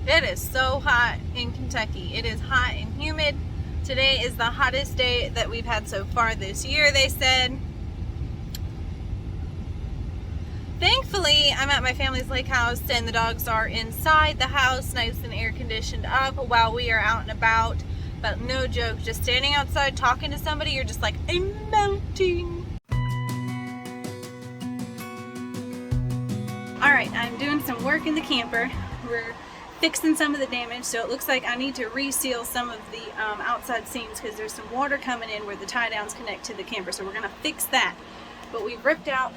It is so hot in Kentucky. It is hot and humid. Today is the hottest day that we've had so far this year, they said. Thankfully, I'm at my family's lake house and the dogs are inside the house, nice and air conditioned up while we are out and about. But no joke, just standing outside talking to somebody, you're just like, I'm melting. Alright, I'm doing some work in the camper. We're fixing some of the damage, so it looks like I need to reseal some of the outside seams because there's some water coming in where the tie downs connect to the camper, so we're going to fix that. But we've ripped out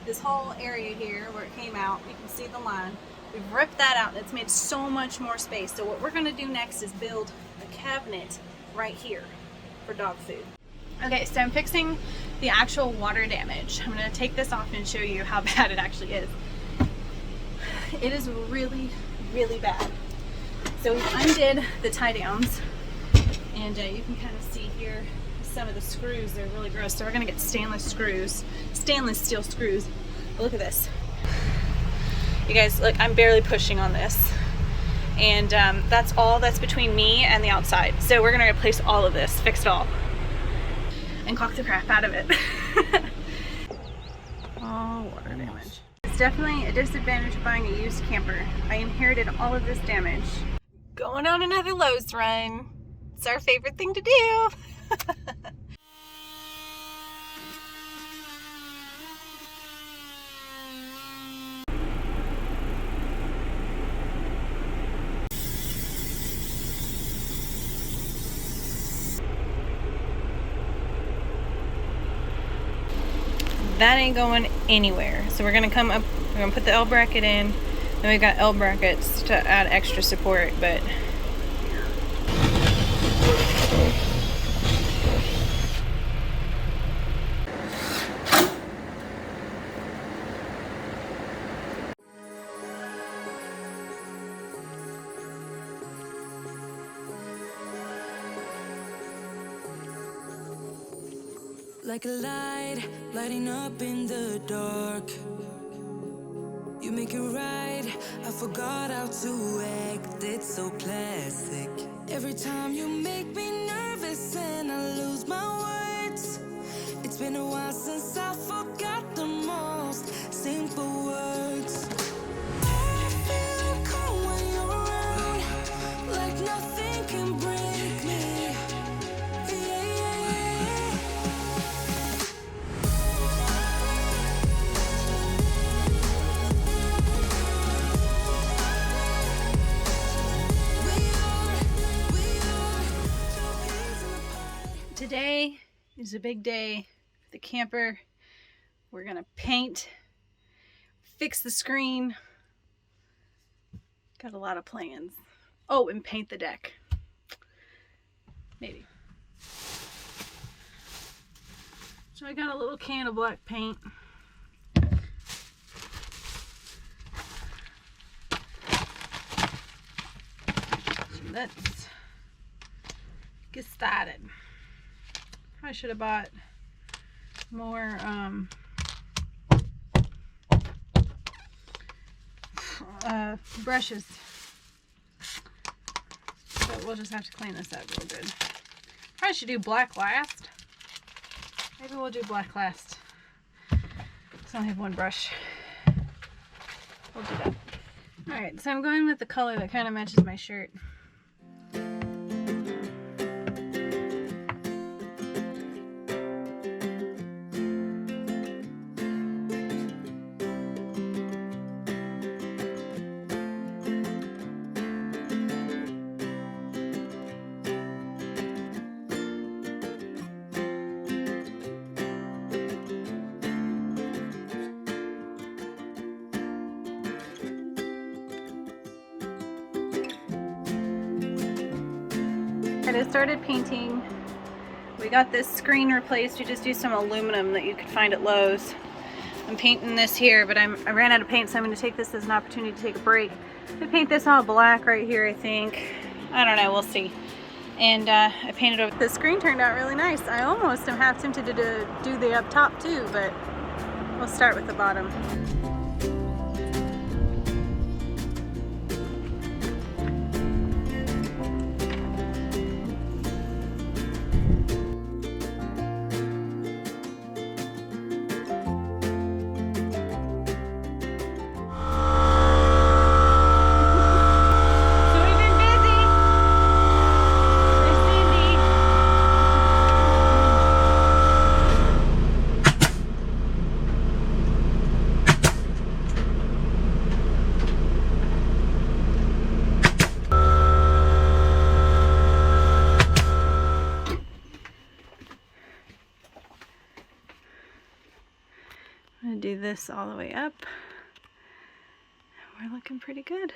this whole area here where it came out. You can see the line. We've ripped that out and it's made so much more space. So what we're going to do next is build a cabinet right here for dog food. Okay, so I'm fixing the actual water damage. I'm going to take this off and show you how bad it actually is. It is really, really bad. So we undid the tie downs and you can kind of see here some of the screws. They're really gross. So we're going to get stainless steel screws. But look at this. You guys, look, I'm barely pushing on this. And that's all that's between me and the outside. So we're going to replace all of this, fix it all. And caulk the crap out of it. Oh, water damage. It's definitely a disadvantage of buying a used camper. I inherited all of this damage. Going on another Lowe's run. It's our favorite thing to do. That ain't going anywhere. So we're gonna come up, we're gonna put the L bracket in, then we've got L brackets to add extra support, but like a light, lighting up in the dark. You make it right, I forgot how to act. It's so classic. Every time you make me nervous and I lose my words. It's been a while since I forgot the most simple words. I feel calm when you're around, like nothing can break me. today is a big day for the camper. We're gonna paint, fix the screen. Got a lot of plans. Oh, and paint the deck. Maybe. So I got a little can of black paint. So let's get started. I should have bought more brushes. But we'll just have to clean this up real good. Probably should do black last. Maybe we'll do black last. So I only have one brush. We'll do that. Alright, so I'm going with the color that kind of matches my shirt. I just started painting. We got this screen replaced. We just used some aluminum that you could find at Lowe's. I'm painting this here, but I ran out of paint, so I'm going to take this as an opportunity to take a break. I paint this all black right here, I think. I don't know, we'll see. And I painted over. The screen turned out really nice. I almost am half tempted to do the up top too, but we'll start with the bottom. this all the way up. We're looking pretty good.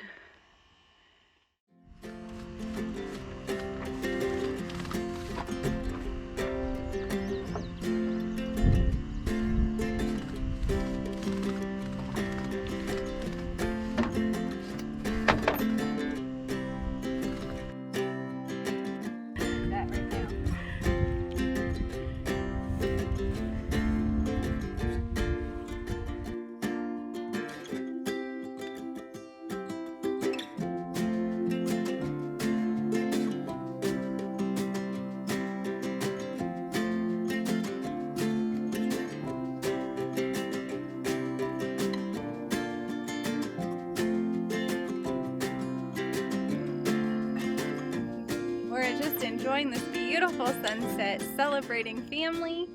Just enjoying this beautiful sunset, celebrating family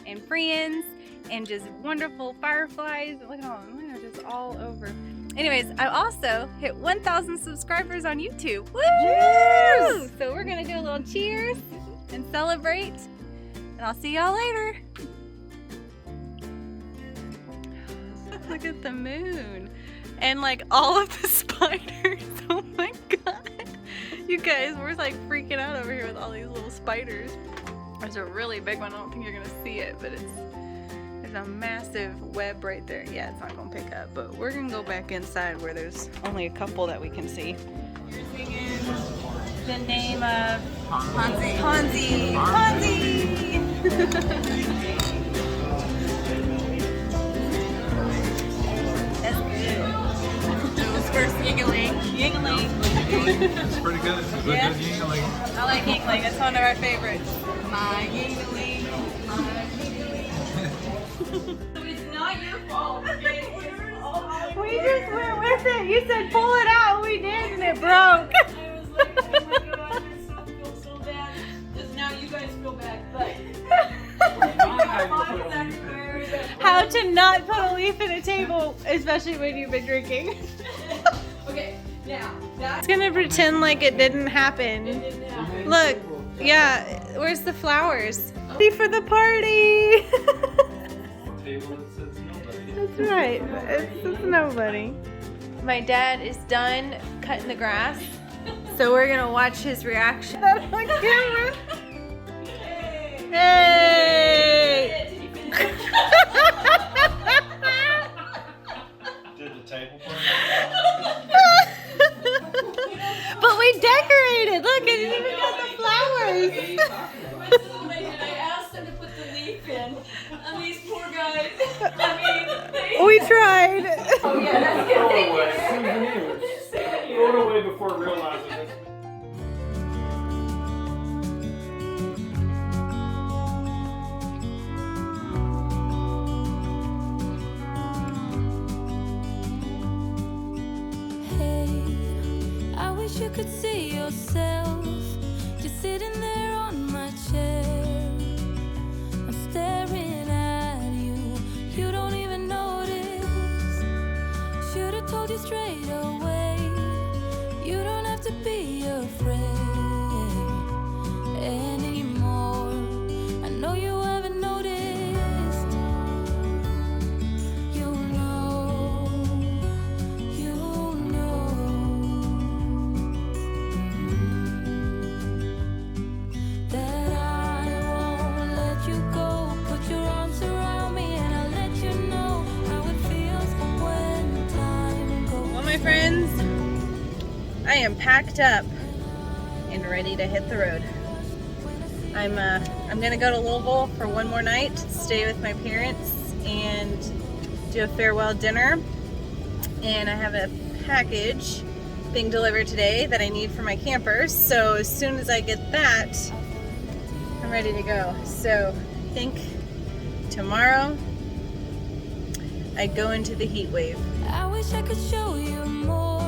and friends and just wonderful fireflies. Look at all of them, they're just all over. Anyways, I also hit 1,000 subscribers on YouTube. Woo! Cheers! So we're gonna do a little cheers and celebrate, and I'll see y'all later. Look at the moon and like all of the spiders. Oh my god. You guys, we're like freaking out over here with all these little spiders. There's a really big one. I don't think you're gonna see it, but there's a massive web right there. Yeah, it's not gonna pick up, but we're gonna go back inside where there's only a couple that we can see. You're singing the name of Hansi. Hansi. Hansi. That's good. It was first Yingling. Yingling. It's pretty good. It's a good Yingling. I like Yingling. It's one of our favorites. My Yingling. My Yingling. It's not your fault. We just went with it. You said pull it out. We did, and it broke. I was like, oh my god, I feel so bad. Just now you guys feel bad, but. How to not put a leaf in a table, especially when you've been drinking. Okay. Now, it's gonna pretend like it didn't happen. Look, yeah, where's the flowers? Ready for the party! That's right, it's nobody. My dad is done cutting the grass, so we're gonna watch his reaction on camera. Hey! Did the table But we decorated. Look, it even got the flowers. I asked them to put the leaf in, and these poor guys. I mean, We tried. Oh yeah, that's good. Throw it away before realizing it. You could see yourself just sitting there on my chair. I'm staring at you, you don't even notice. Should've told you straight away, you don't have to be afraid anymore. I know you haven't noticed. Friends, I am packed up and ready to hit the road. I'm gonna go to Louisville for one more night, stay with my parents, and do a farewell dinner. And I have a package being delivered today that I need for my campers. So as soon as I get that, I'm ready to go. So I think tomorrow I go into the heat wave. I wish I could show you more.